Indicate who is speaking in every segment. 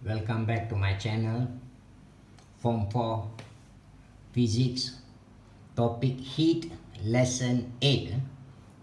Speaker 1: Welcome back to my channel, Form 4 Physics, topic Heat, Lesson 8.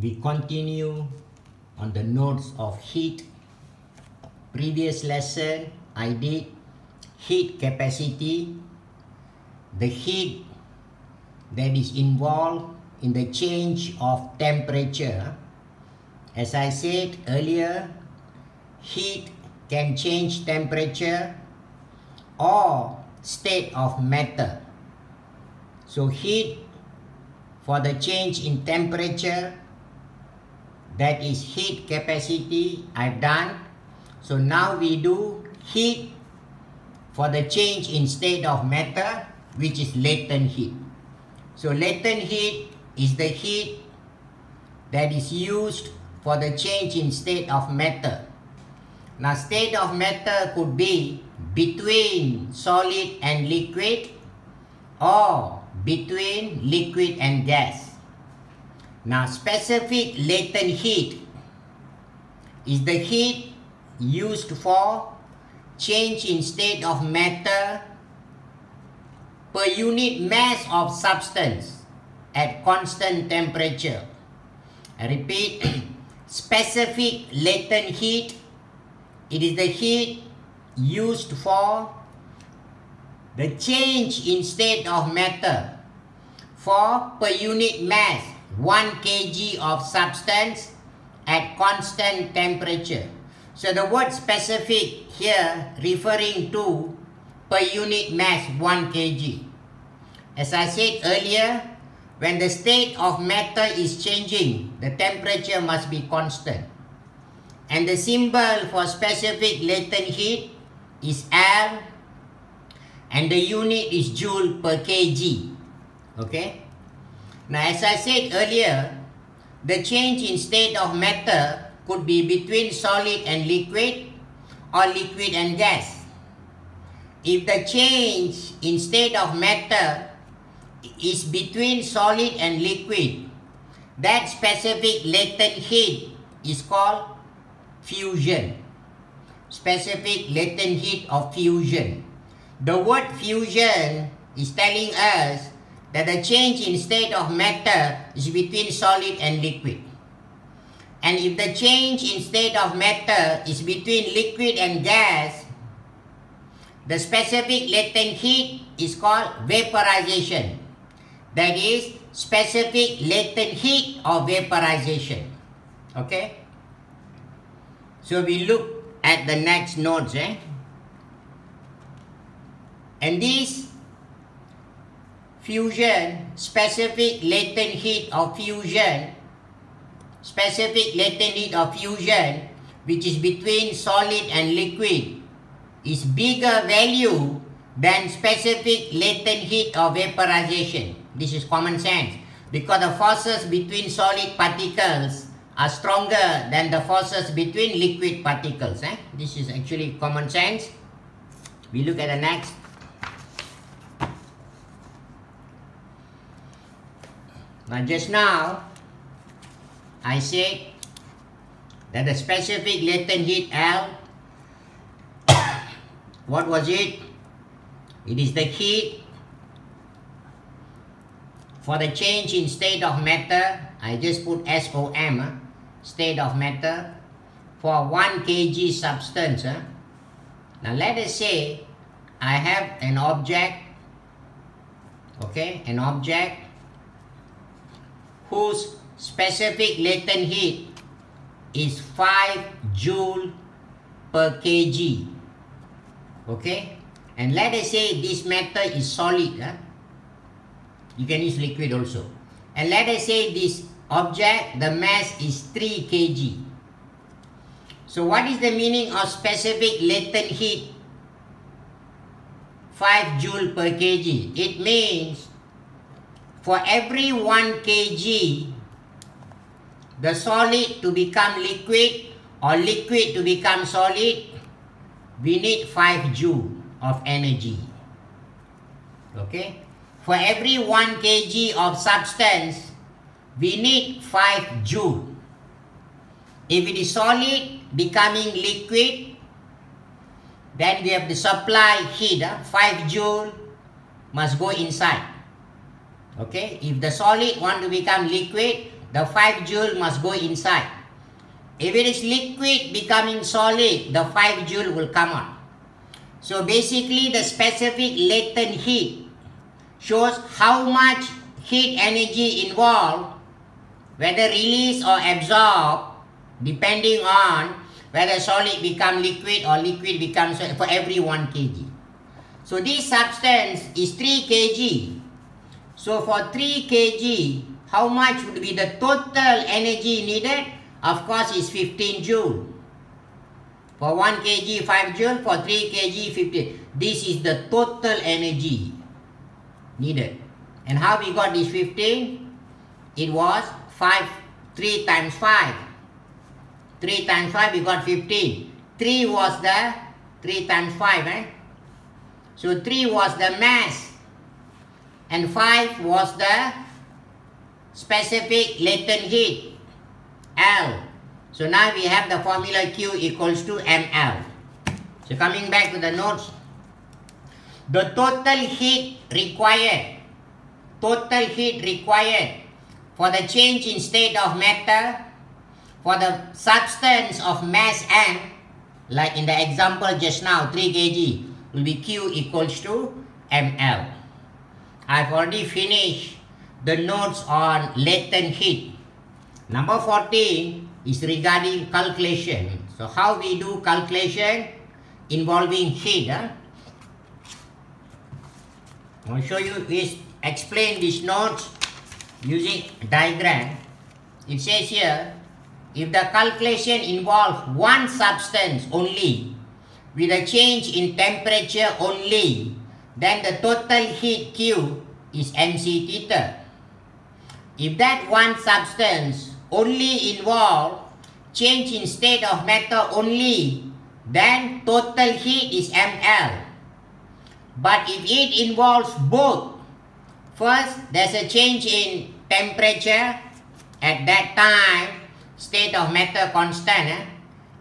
Speaker 1: We continue on the notes of heat. Previous lesson, I did heat capacity, the heat that is involved in the change of temperature. As I said earlier, heat can change temperature or state of matter. So heat for the change in temperature, that is heat capacity, I've done. So now we do heat for the change in state of matter, which is latent heat. So latent heat is the heat that is used for the change in state of matter. Now, state of matter could be between solid and liquid or between liquid and gas. Now, specific latent heat is the heat used for change in state of matter per unit mass of substance at constant temperature. I repeat, specific latent heat, it is the heat used for the change in state of matter for per unit mass 1 kg of substance at constant temperature. So the word specific here referring to per unit mass 1 kg. As I said earlier, when the state of matter is changing, the temperature must be constant. And the symbol for specific latent heat is L, and the unit is joule per kg. Okay? Now, as I said earlier, the change in state of matter could be between solid and liquid or liquid and gas. If the change in state of matter is between solid and liquid, that specific latent heat is called fusion. Specific latent heat of fusion. The word fusion is telling us that the change in state of matter is between solid and liquid. And if the change in state of matter is between liquid and gas, the specific latent heat is called vaporization. That is specific latent heat of vaporization. Okay? So we look at the next notes. And this fusion, specific latent heat of fusion, which is between solid and liquid, is bigger value than specific latent heat of vaporization. This is common sense, because the forces between solid particles are stronger than the forces between liquid particles. This is actually common sense. We look at the next. Now, just now, I said that the specific latent heat L, what was it? It is the heat for the change in state of matter. I just put SOM, state of matter, for 1 kg substance. Now let us say I have an object, okay, an object whose specific latent heat is 5 joule per kg. Okay, and let us say this matter is solid. You can use liquid also. And let us say this object, the mass is 3 kg. So what is the meaning of specific latent heat 5 joule per kg? It means for every 1 kg, the solid to become liquid or liquid to become solid, we need 5 joule of energy. Okay? For every 1 kg of substance, we need 5 joule. If it is solid becoming liquid, then we have the supply heat, 5 joule must go inside. Okay, if the solid want to become liquid, the 5 joule must go inside. If it is liquid becoming solid, the 5 joule will come out. So basically the specific latent heat shows how much heat energy involved, whether released or absorbed, depending on whether solid become liquid or liquid becomes solid for every 1 kg. So this substance is 3 kg. So for 3 kg, how much would be the total energy needed? Of course, is 15 joule. For 1 kg, 5 joule. For 3 kg, 15. This is the total energy needed. And how we got this 15? It was 3 times 5. 3 times 5, we got 15. 3 was the 3 times 5. So 3 was the mass. And 5 was the specific latent heat, L. So now we have the formula Q equals to mL. So coming back to the notes, the total heat required for the change in state of matter for the substance of mass M, like in the example just now, 3 kg, will be Q equals to mL. I've already finished the notes on latent heat. Number 14 is regarding calculation. So how we do calculation involving heat. I'll show you this, explain these notes using diagram. It says here, if the calculation involves one substance only with a change in temperature only, then the total heat Q is mc theta. If that one substance only involves change in state of matter only, then total heat is mL. But if it involves both, first there's a change in temperature at that time, state of matter constant,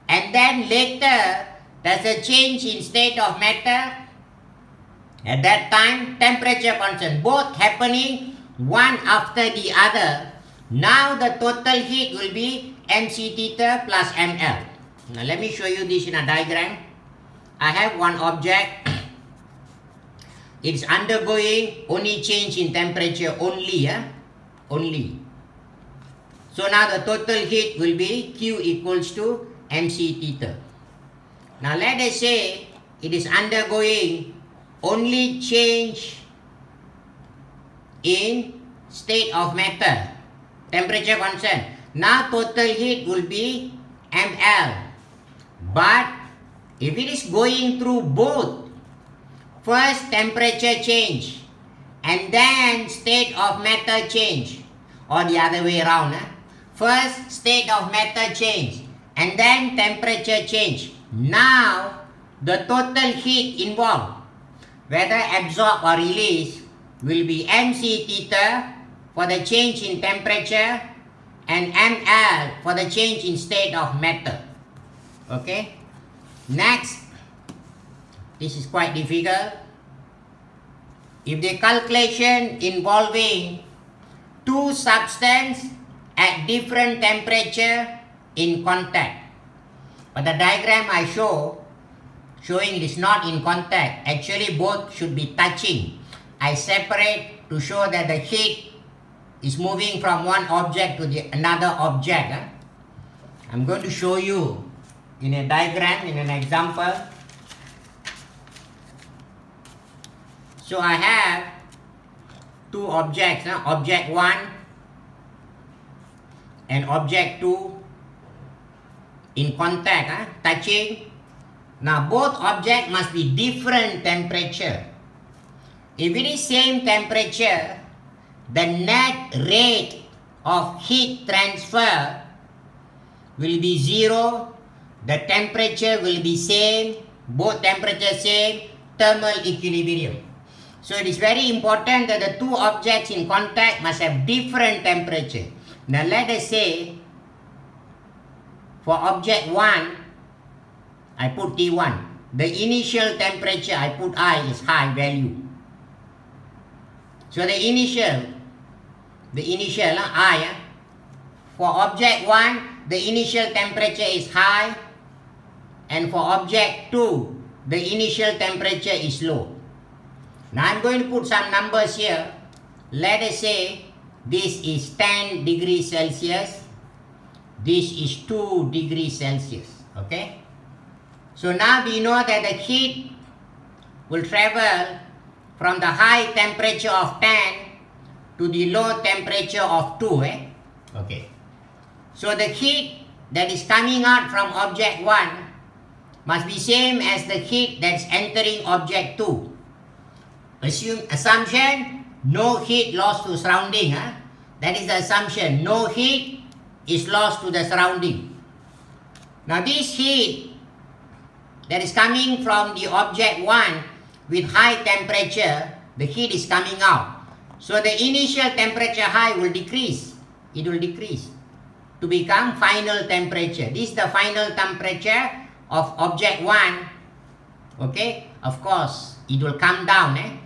Speaker 1: and then later there's a change in state of matter at that time, temperature constant, both happening one after the other. Now the total heat will be mc theta plus mL. Now let me show you this in a diagram. I have one object. It's undergoing only change in temperature only. Only. So now the total heat will be Q equals to mc theta. Now let us say it is undergoing only change in state of matter, temperature constant. Now total heat will be mL. But if it is going through both, first temperature change and then state of matter change, or the other way around. First state of matter change and then temperature change. Now the total heat involved, whether absorbed or released, will be mc theta for the change in temperature and mL for the change in state of matter. Okay. Next, this is quite difficult. If the calculation involving two substances at different temperature in contact, but the diagram I showing it is not in contact. Actually both should be touching. I separate to show that the heat is moving from one object to another object. I'm going to show you in a diagram, in an example. So I have two objects, object 1 and object 2 in contact, touching. Now both objects must be different temperature. If it is same temperature, the net rate of heat transfer will be 0. The temperature will be same, both temperature same, thermal equilibrium. So it is very important that the two objects in contact must have different temperature. Now let us say for object 1, I put T1. the initial temperature, I put I is high value. So the initial I, for object 1, the initial temperature is high, and for object 2, the initial temperature is low. Now I'm going to put some numbers here. Let us say this is 10 degrees Celsius, this is 2 degrees Celsius, okay? So now we know that the heat will travel from the high temperature of 10 to the low temperature of 2, okay? So the heat that is coming out from object 1 must be same as the heat that's entering object 2. Assumption, no heat lost to surrounding. That is the assumption. No heat is lost to the surrounding. Now this heat that is coming from the object 1 with high temperature, the heat is coming out. So the initial temperature high will decrease. It will decrease to become final temperature. This is the final temperature of object 1. Okay, of course, it will come down.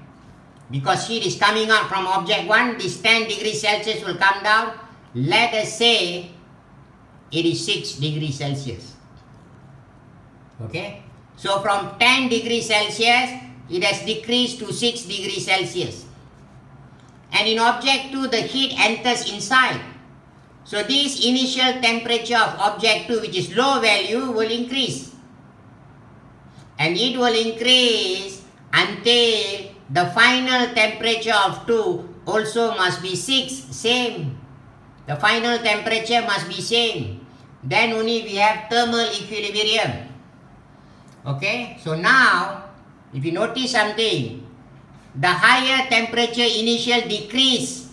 Speaker 1: Because heat is coming out from object 1, this 10 degrees Celsius will come down. Let us say it is 6 degrees Celsius. Okay? So from 10 degrees Celsius, it has decreased to 6 degrees Celsius. And in object 2, the heat enters inside. So this initial temperature of object 2, which is low value, will increase. And it will increase until the final temperature of 2 also must be 6, same. The final temperature must be same. Then only we have thermal equilibrium. Okay, so now, if you notice something, the higher temperature initial decrease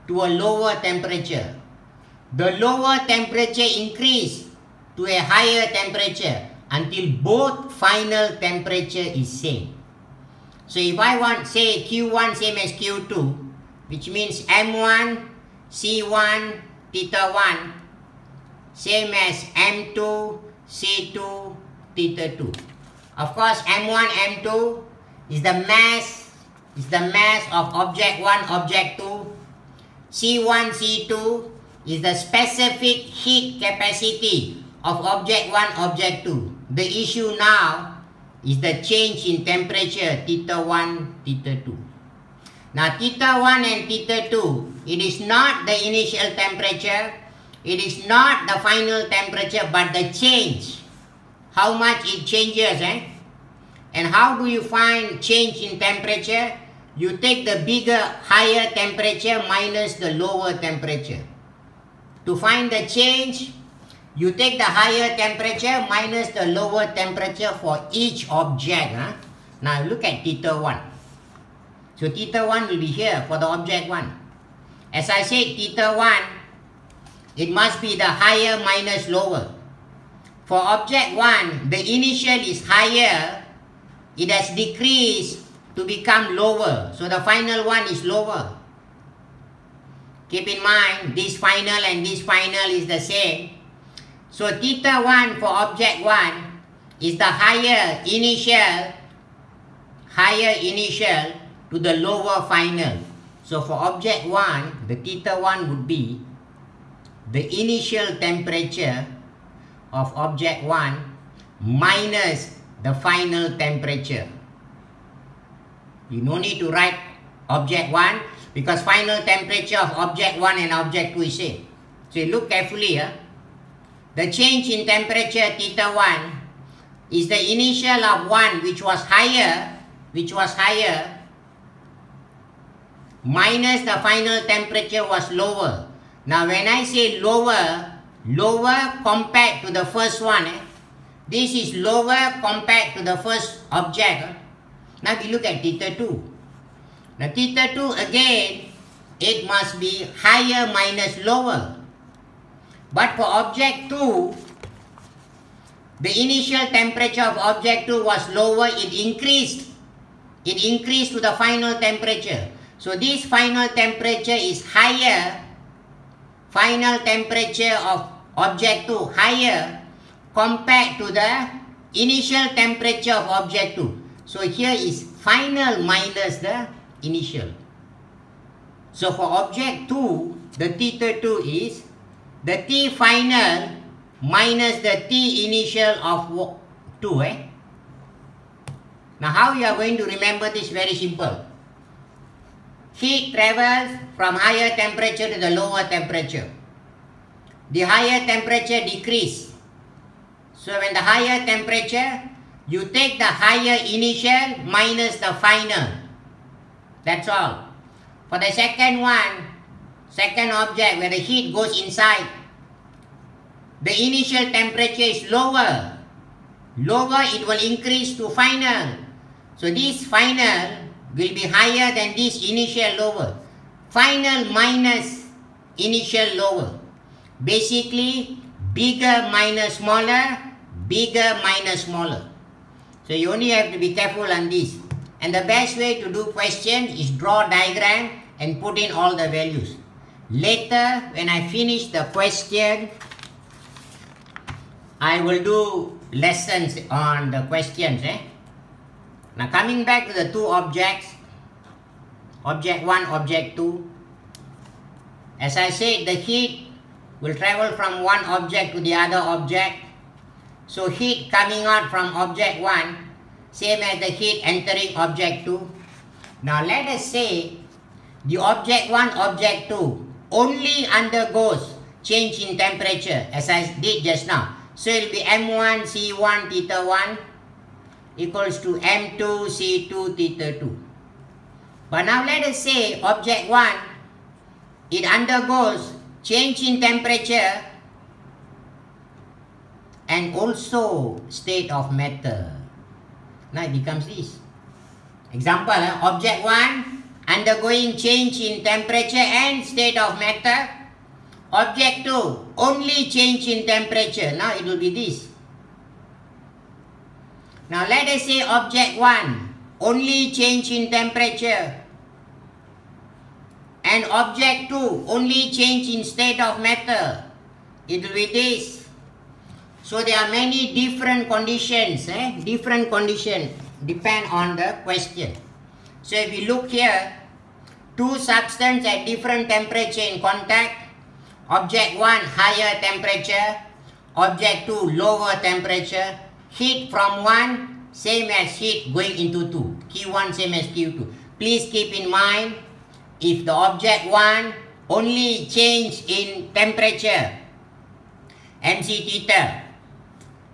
Speaker 1: to a lower temperature. The lower temperature increase to a higher temperature until both final temperature is same. So if I want, say, Q1 same as Q2, which means M1, C1, theta 1, same as M2, C2, theta 2. Of course, M1, M2 is the mass of object 1, object 2. C1, C2 is the specific heat capacity of object 1, object 2. The issue now is the change in temperature, theta 1, theta 2. Now, theta 1 and theta 2, it is not the initial temperature, it is not the final temperature, but the change. How much it changes, And how do you find change in temperature? You take the bigger, higher temperature minus the lower temperature. To find the change, you take the higher temperature minus the lower temperature for each object. Now look at theta 1. So theta 1 will be here for the object 1. As I said, theta 1, it must be the higher minus lower. For object 1, the initial is higher. It has decreased to become lower. So the final one is lower. Keep in mind, this final and this final is the same. So theta 1 for object 1 is the higher initial to the lower final. So for object 1, the theta 1 would be the initial temperature of object 1 minus the final temperature. You no need to write object 1 because final temperature of object 1 and object 2 is same. So you look carefully here. The change in temperature theta 1 is the initial of 1 which was higher minus the final temperature was lower. Now when I say lower compared to the first one, this is lower compared to the first object. Now we look at theta 2. Now theta 2 again, it must be higher minus lower. But for object 2, the initial temperature of object 2 was lower, it increased. It increased to the final temperature. So this final temperature is higher. Final temperature of object 2 higher compared to the initial temperature of object 2. So here is final minus the initial. So for object 2, the theta 2 is the T final minus the T initial of 2. Now how you are going to remember this? Very simple. Heat travels from higher temperature to the lower temperature. The higher temperature decrease. So when the higher temperature, you take the higher initial minus the final. That's all. For the second one, second object where the heat goes inside, the initial temperature is lower. Lower, it will increase to final. So this final will be higher than this initial lower. Final minus initial lower. Basically, bigger minus smaller, bigger minus smaller. So you only have to be careful on this. And the best way to do question is draw diagram and put in all the values. Later, when I finish the question, I will do lessons on the questions. Now coming back to the two objects, object 1, object 2. As I said, the heat will travel from one object to the other object. So heat coming out from object 1, same as the heat entering object 2. Now let us say the object 1, object 2 only undergoes change in temperature as I did just now. So it will be M1 C1 theta 1 equals to M2 C2 theta 2. But now let us say object 1, it undergoes change in temperature and also state of matter. Now it becomes this. Example, object 1 undergoing change in temperature and state of matter. Object 2 only change in temperature. Now it will be this. Now let us say object 1 only change in temperature and object 2 only change in state of matter. It will be this. So there are many different conditions. Different conditions depend on the question. So if you look here, two substances at different temperature in contact. Object 1 higher temperature, object 2 lower temperature. Heat from 1 same as heat going into 2. Q1 same as Q2. Please keep in mind, if the object 1 only change in temperature, MC theta.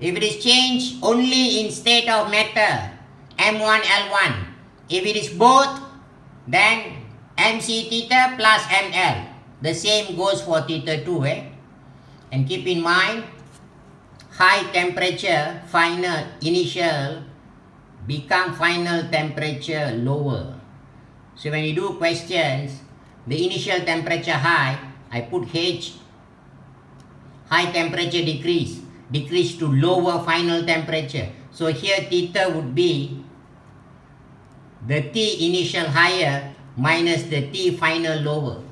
Speaker 1: If it is changed only in state of matter, M1 L1. If it is both, then MC theta plus ML. The same goes for theta 2. And keep in mind, high temperature, final, initial, become final temperature lower. So when you do questions, the initial temperature high, I put H, high temperature decrease to lower final temperature. So here theta would be the T initial higher minus the T final lower.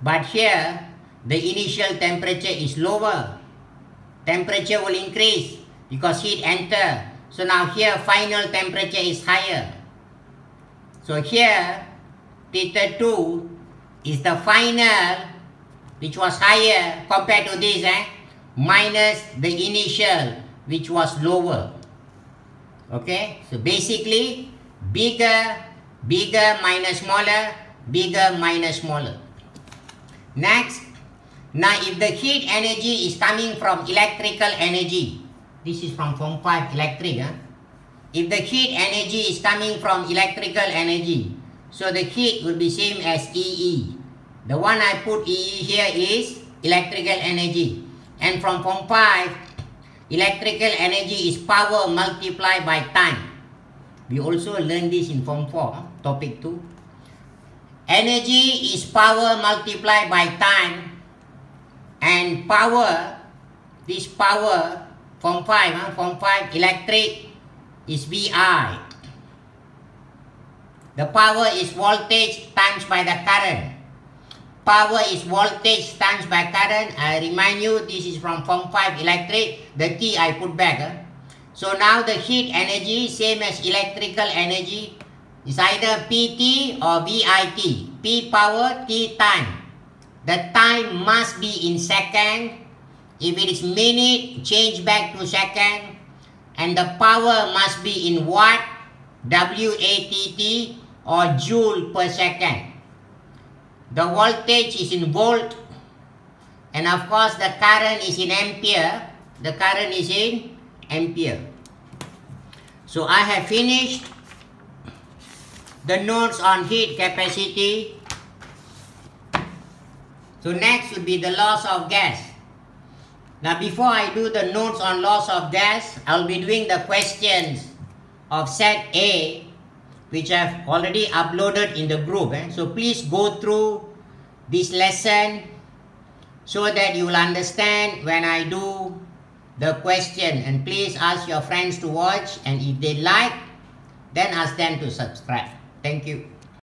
Speaker 1: But here, the initial temperature is lower. Temperature will increase because heat enter. So now here, final temperature is higher. So here, theta 2 is the final, which was higher compared to this, minus the initial, which was lower. Okay, so basically, bigger minus smaller, bigger minus smaller. Next, now if the heat energy is coming from electrical energy, this is from Form 5 electric. If the heat energy is coming from electrical energy, so the heat will be same as EE. The one I put EE here is electrical energy. And from Form 5, electrical energy is power multiplied by time. We also learned this in Form 4, topic 2. Energy is power multiplied by time. And power, this power, Form 5 electric is VI. The power is voltage times by the current. Power is voltage times by current. I remind you, this is from Form 5 electric. The T I put back. So now the heat energy, same as electrical energy, is either PT or VIT. P power, T time. The time must be in second. If it is minute, change back to second. And the power must be in watt, W-A-T-T, or joule per second. The voltage is in volt. And of course, the current is in ampere. The current is in ampere. So I have finished the notes on heat capacity. So next would be the laws of gas. Now before I do the notes on laws of gas, I'll be doing the questions of set A, which I've already uploaded in the group. So please go through this lesson so that you will understand when I do the question, and please ask your friends to watch, and if they like, then ask them to subscribe. Thank you.